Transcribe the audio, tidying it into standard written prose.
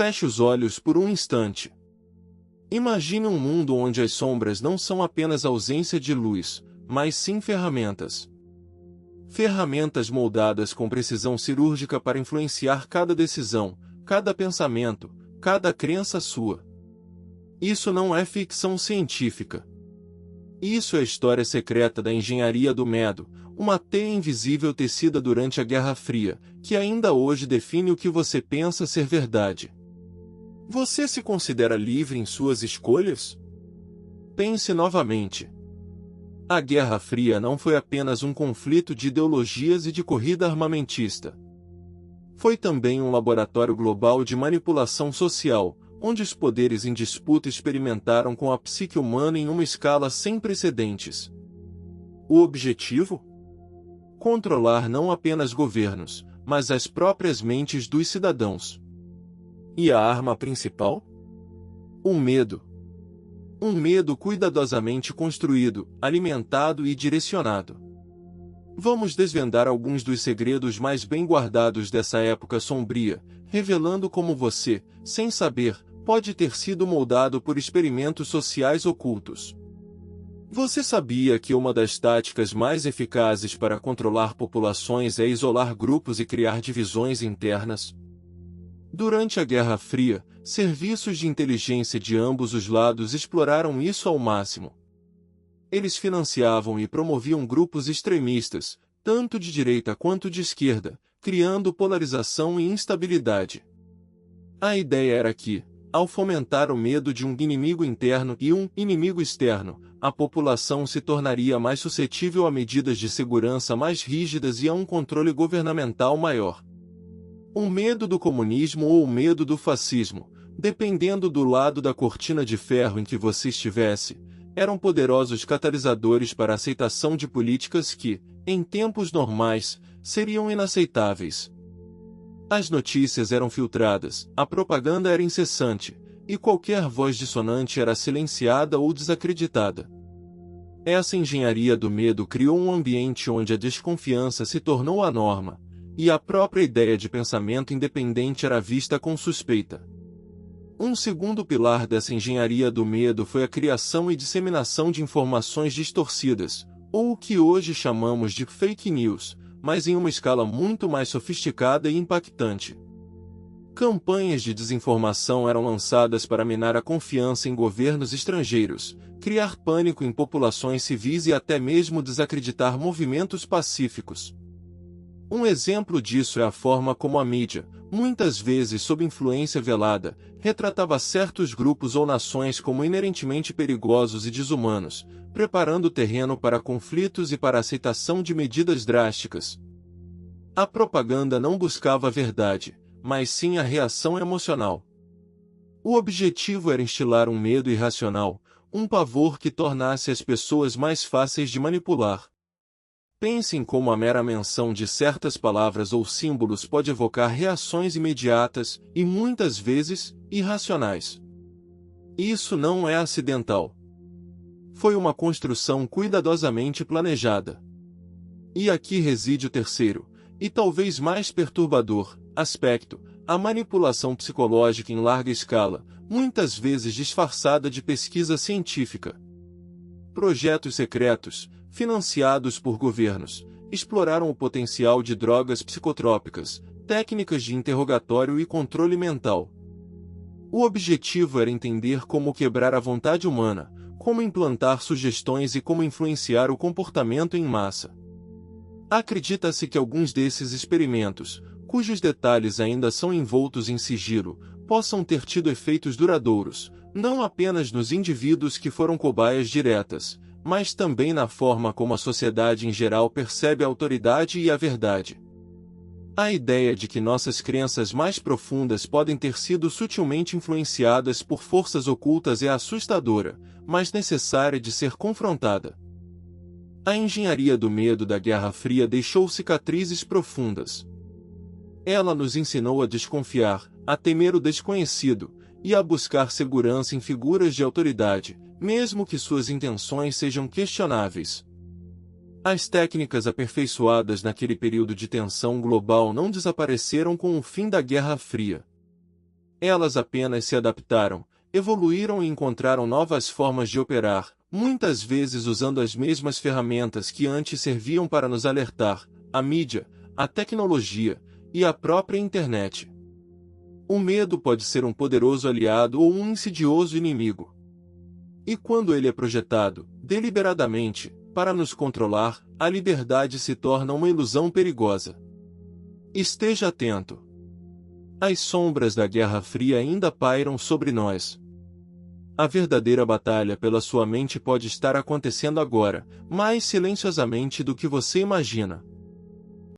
Feche os olhos por um instante. Imagine um mundo onde as sombras não são apenas ausência de luz, mas sim ferramentas. Ferramentas moldadas com precisão cirúrgica para influenciar cada decisão, cada pensamento, cada crença sua. Isso não é ficção científica. Isso é a história secreta da engenharia do medo, uma teia invisível tecida durante a Guerra Fria, que ainda hoje define o que você pensa ser verdade. Você se considera livre em suas escolhas? Pense novamente. A Guerra Fria não foi apenas um conflito de ideologias e de corrida armamentista. Foi também um laboratório global de manipulação social, onde os poderes em disputa experimentaram com a psique humana em uma escala sem precedentes. O objetivo? Controlar não apenas governos, mas as próprias mentes dos cidadãos. E a arma principal? O medo. Um medo cuidadosamente construído, alimentado e direcionado. Vamos desvendar alguns dos segredos mais bem guardados dessa época sombria, revelando como você, sem saber, pode ter sido moldado por experimentos sociais ocultos. Você sabia que uma das táticas mais eficazes para controlar populações é isolar grupos e criar divisões internas? Durante a Guerra Fria, serviços de inteligência de ambos os lados exploraram isso ao máximo. Eles financiavam e promoviam grupos extremistas, tanto de direita quanto de esquerda, criando polarização e instabilidade. A ideia era que, ao fomentar o medo de um inimigo interno e um inimigo externo, a população se tornaria mais suscetível a medidas de segurança mais rígidas e a um controle governamental maior. O medo do comunismo ou o medo do fascismo, dependendo do lado da cortina de ferro em que você estivesse, eram poderosos catalisadores para a aceitação de políticas que, em tempos normais, seriam inaceitáveis. As notícias eram filtradas, a propaganda era incessante, e qualquer voz dissonante era silenciada ou desacreditada. Essa engenharia do medo criou um ambiente onde a desconfiança se tornou a norma, e a própria ideia de pensamento independente era vista com suspeita. Um segundo pilar dessa engenharia do medo foi a criação e disseminação de informações distorcidas, ou o que hoje chamamos de fake news, mas em uma escala muito mais sofisticada e impactante. Campanhas de desinformação eram lançadas para minar a confiança em governos estrangeiros, criar pânico em populações civis e até mesmo desacreditar movimentos pacíficos. Um exemplo disso é a forma como a mídia, muitas vezes sob influência velada, retratava certos grupos ou nações como inerentemente perigosos e desumanos, preparando o terreno para conflitos e para a aceitação de medidas drásticas. A propaganda não buscava a verdade, mas sim a reação emocional. O objetivo era instilar um medo irracional, um pavor que tornasse as pessoas mais fáceis de manipular. Pense em como a mera menção de certas palavras ou símbolos pode evocar reações imediatas, e muitas vezes, irracionais. Isso não é acidental. Foi uma construção cuidadosamente planejada. E aqui reside o terceiro, e talvez mais perturbador, aspecto, a manipulação psicológica em larga escala, muitas vezes disfarçada de pesquisa científica. Projetos secretos, financiados por governos, exploraram o potencial de drogas psicotrópicas, técnicas de interrogatório e controle mental. O objetivo era entender como quebrar a vontade humana, como implantar sugestões e como influenciar o comportamento em massa. Acredita-se que alguns desses experimentos, cujos detalhes ainda são envoltos em sigilo, possam ter tido efeitos duradouros, não apenas nos indivíduos que foram cobaias diretas, mas também na forma como a sociedade em geral percebe a autoridade e a verdade. A ideia de que nossas crenças mais profundas podem ter sido sutilmente influenciadas por forças ocultas é assustadora, mas necessária de ser confrontada. A engenharia do medo da Guerra Fria deixou cicatrizes profundas. Ela nos ensinou a desconfiar, a temer o desconhecido, e a buscar segurança em figuras de autoridade, mesmo que suas intenções sejam questionáveis. As técnicas aperfeiçoadas naquele período de tensão global não desapareceram com o fim da Guerra Fria. Elas apenas se adaptaram, evoluíram e encontraram novas formas de operar, muitas vezes usando as mesmas ferramentas que antes serviam para nos alertar: a mídia, a tecnologia e a própria internet. O medo pode ser um poderoso aliado ou um insidioso inimigo. E quando ele é projetado, deliberadamente, para nos controlar, a liberdade se torna uma ilusão perigosa. Esteja atento. As sombras da Guerra Fria ainda pairam sobre nós. A verdadeira batalha pela sua mente pode estar acontecendo agora, mais silenciosamente do que você imagina.